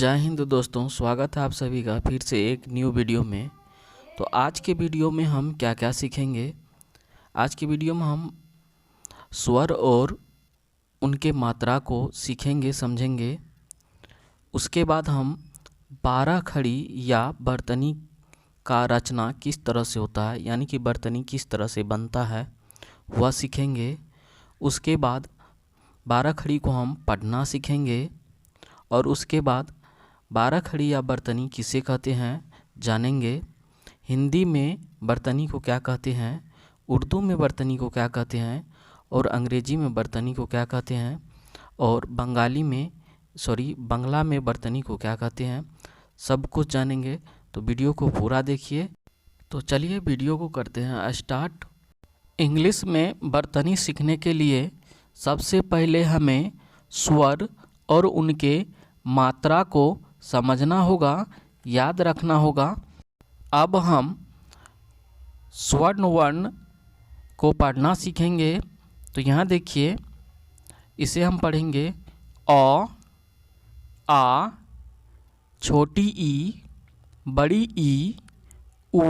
जय हिंद दोस्तों, स्वागत है आप सभी का फिर से एक न्यू वीडियो में। तो आज के वीडियो में हम क्या क्या सीखेंगे। आज के वीडियो में हम स्वर और उनके मात्रा को सीखेंगे, समझेंगे। उसके बाद हम 12 खड़ी या बर्तनी का रचना किस तरह से होता है, यानी कि बर्तनी किस तरह से बनता है, वह सीखेंगे। उसके बाद 12 खड़ी को हम पढ़ना सीखेंगे और उसके बाद 12 खड़ी या बर्तनी किसे कहते हैं जानेंगे। हिंदी में बर्तनी को क्या कहते हैं, उर्दू में बर्तनी को क्या कहते हैं और अंग्रेजी में बर्तनी को क्या कहते हैं और बांग्ला में बर्तनी को क्या कहते हैं, सब कुछ जानेंगे। तो वीडियो को पूरा देखिए। तो चलिए वीडियो को करते हैं स्टार्ट। इंग्लिश में बर्तनी सीखने के लिए सबसे पहले हमें स्वर और उनके मात्रा को समझना होगा, याद रखना होगा। अब हम स्वर्ण वर्ण को पढ़ना सीखेंगे। तो यहाँ देखिए, इसे हम पढ़ेंगे अ, आ, छोटी ई, बड़ी ई, उ,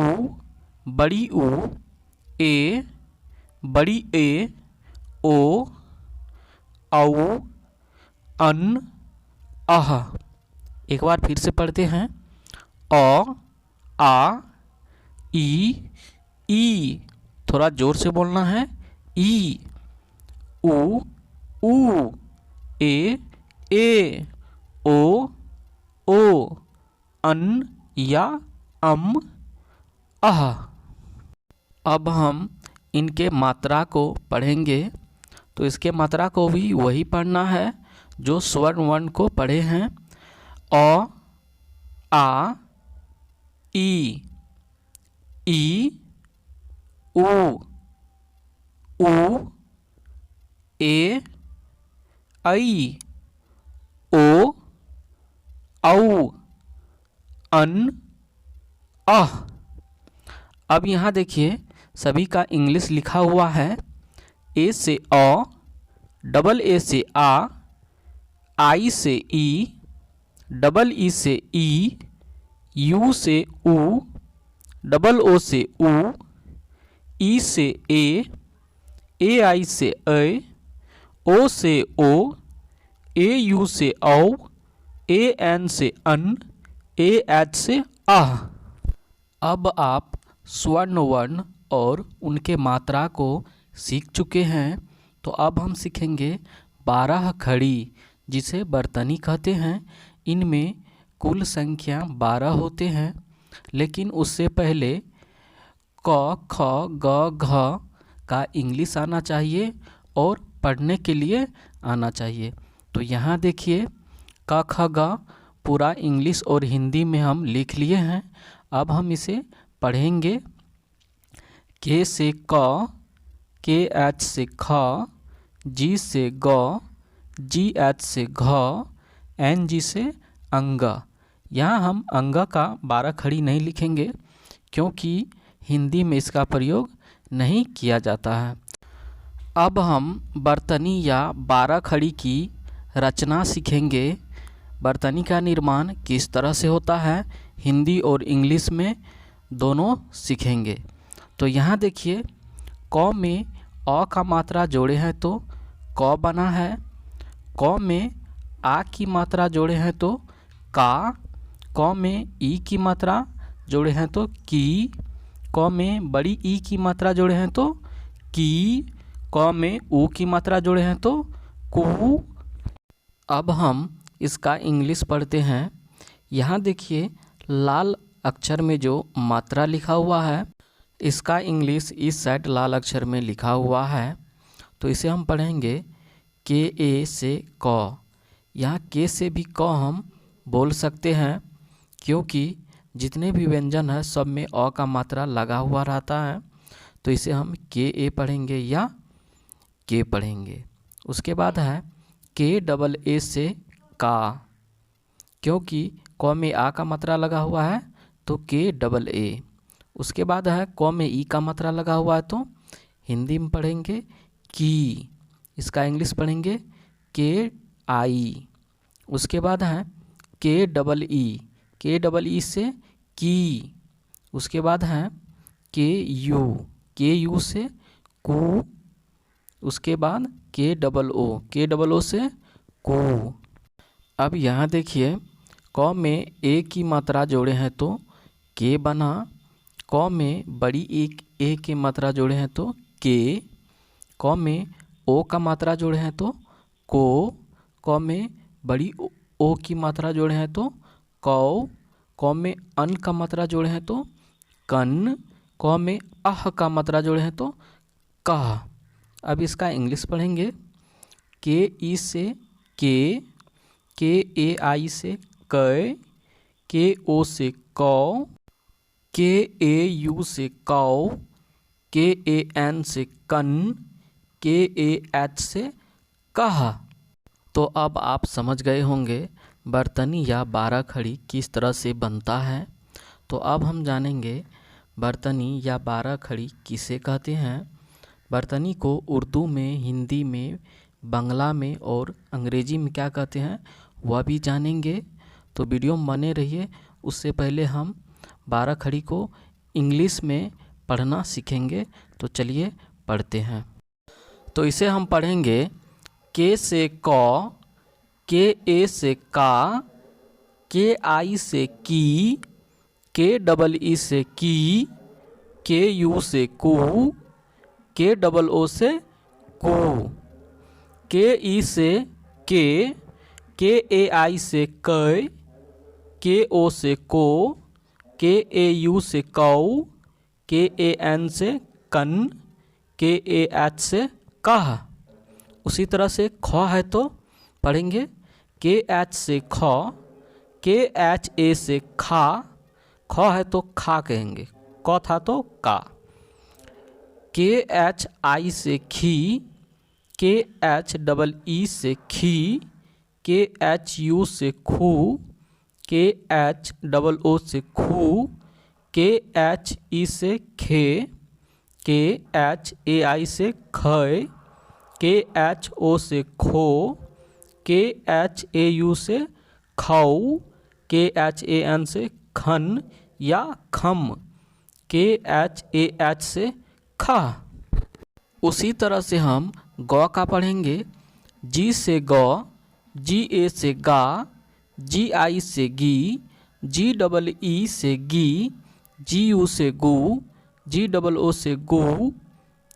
बड़ी उ, ए, बड़ी ए, ओ, औ, अन, अह। एक बार फिर से पढ़ते हैं अ, आ, ई, थोड़ा जोर से बोलना है, ई, उ, ए, ओ, अन या अम, अह। अब हम इनके मात्रा को पढ़ेंगे। तो इसके मात्रा को भी वही पढ़ना है जो स्वर्ण वर्ण को पढ़े हैं। अ, आ, ई, उ, ए, ऐ, ओ, औ, अन, अह। अब यहाँ देखिए, सभी का इंग्लिश लिखा हुआ है। ए से अ, डबल ए से आ, आई से ई, डबल ई से ई, यू से उ, डबल ओ से उ, ई से ए आई से ऐ, ओ से ओ, ए यू से औ, ए एन से अन, ए एच से आह। अब आप स्वर्ण वर्ण और उनके मात्रा को सीख चुके हैं। तो अब हम सीखेंगे 12 खड़ी, जिसे बर्तनी कहते हैं। इनमें कुल संख्या 12 होते हैं, लेकिन उससे पहले क, ख, ग, घ का इंग्लिश आना चाहिए और पढ़ने के लिए आना चाहिए। तो यहाँ देखिए, क, ख, ग पूरा इंग्लिश और हिंदी में हम लिख लिए हैं। अब हम इसे पढ़ेंगे। के से क, के एच से ख, जी से ग, जी एच से घ, एन जी से अंग। यहाँ हम अंग का 12 खड़ी नहीं लिखेंगे, क्योंकि हिंदी में इसका प्रयोग नहीं किया जाता है। अब हम बर्तनी या 12 खड़ी की रचना सीखेंगे। बर्तनी का निर्माण किस तरह से होता है, हिंदी और इंग्लिश में दोनों सीखेंगे। तो यहाँ देखिए, क में अ का मात्रा जोड़े हैं तो क बना है। क में आ की मात्रा जोड़े हैं तो का। क में ई की मात्रा जोड़े हैं तो की। क में बड़ी ई की मात्रा जोड़े हैं तो की। क में ऊ की मात्रा जोड़े हैं तो कु। अब हम इसका इंग्लिश पढ़ते हैं। यहाँ देखिए, लाल अक्षर में जो मात्रा लिखा हुआ है, इसका इंग्लिश इस साइड लाल अक्षर में लिखा हुआ है। तो इसे हम पढ़ेंगे के ए से क। यहाँ के से भी क हम बोल सकते हैं, क्योंकि जितने भी व्यंजन है सब में अ का मात्रा लगा हुआ रहता है। तो इसे हम के ए पढ़ेंगे या के पढ़ेंगे। उसके बाद है के डबल ए से का, क्योंकि क में आ का मात्रा लगा हुआ है तो के डबल ए। उसके बाद है क में ई का मात्रा लगा हुआ है तो हिंदी में पढ़ेंगे की। इसका इंग्लिश पढ़ेंगे के आई। उसके बाद है के डबल ई से की। उसके बाद है के यू से कू। उसके बाद के डबल ओ से को। अब यहाँ देखिए, क में ए की मात्रा जोड़े हैं तो के बना, क में बड़ी ए की मात्रा जोड़े हैं तो के, क में ओ का मात्रा जोड़े हैं तो को, क में बड़ी ओ की मात्रा जोड़े हैं तो कौ, क में अन का मात्रा जोड़े हैं तो कन, क में अह का मात्रा जोड़े हैं तो कह। अब इसका इंग्लिश पढ़ेंगे। के ई से के ए आई से कै, के ओ से कौ, के ए यू से कौ, के ए एन से कन, के ए एच से कह। तो अब आप समझ गए होंगे बर्तनी या बारह खड़ी किस तरह से बनता है। तो अब हम जानेंगे बर्तनी या बारह खड़ी किसे कहते हैं। बर्तनी को उर्दू में, हिंदी में, बांग्ला में और अंग्रेजी में क्या कहते हैं वह भी जानेंगे। तो वीडियो में बने रहिए। उससे पहले हम बारह खड़ी को इंग्लिश में पढ़ना सीखेंगे। तो चलिए पढ़ते हैं। तो इसे हम पढ़ेंगे के से क, के ए से का, के आई से की, के डबल ई से की, के यू से कू, के डबल ओ से को, के ई से के ए आई से कै, के ओ से को, के ए यू से कौ, के ए एन से कन, के ए एच से कह। उसी तरह से ख है तो पढ़ेंगे के एच से ख, के एच ए से खा, ख है तो खा कहेंगे, क था तो का। के एच आई से खी, के एच डबल ई से खी, के एच यू से खू, के एच डबल ओ से खू, के एच ई से खे, के एच ए आई से खै, के एच ओ से खो, के एच ए यू से खौ, के एच ए एन से खन या खम, के एच ए एच से खा। उसी तरह से हम गौ का पढ़ेंगे। जी से गौ, जी ए से गा, जी आई से गी, जी डबल ई से गी, जी यू से गू, जी डबल ओ से गू,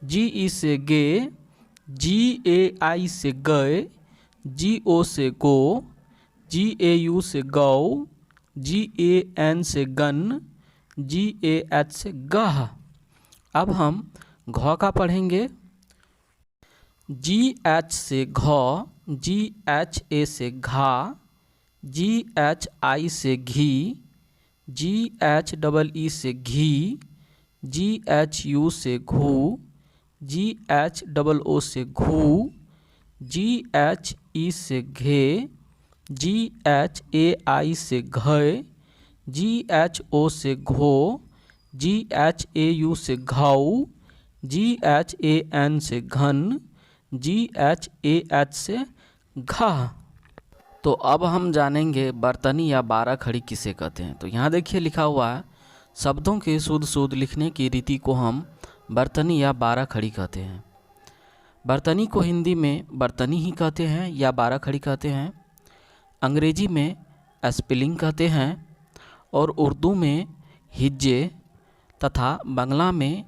जी ई से गे, जी ए आई से गए, जी ओ से गो, जी ए यू से गौ, जी ए एन से गन, जी ए एच से गह। अब हम घ का पढ़ेंगे। जी एच से घ, जी एच ए से घा, जी एच आई से घी, जी एच डबल ई से घी, जी एच यू से घू, जी एच डबल ओ से घू, जी एच ई से घे, जी एच ए आई से घय, जी एच ओ से घो, जी एच ए यू से घाऊ, जी एच ए एन से घन, जी एच ए एच से घा। तो अब हम जानेंगे बर्तनी या बारह खड़ी किसे कहते हैं। तो यहाँ देखिए लिखा हुआ है, शब्दों के शुद्ध शुद्ध लिखने की रीति को हम बर्तनी या बारह खड़ी कहते हैं। बर्तनी को हिंदी में बर्तनी ही कहते हैं या बारह खड़ी कहते हैं, अंग्रेजी में स्पेलिंग कहते हैं और उर्दू में हिज्जे तथा बांग्ला में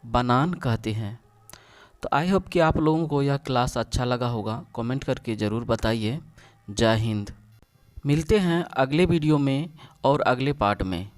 बनान कहते हैं। तो आई होप कि आप लोगों को यह क्लास अच्छा लगा होगा। कमेंट करके ज़रूर बताइए। जय हिंद। मिलते हैं अगले वीडियो में और अगले पार्ट में।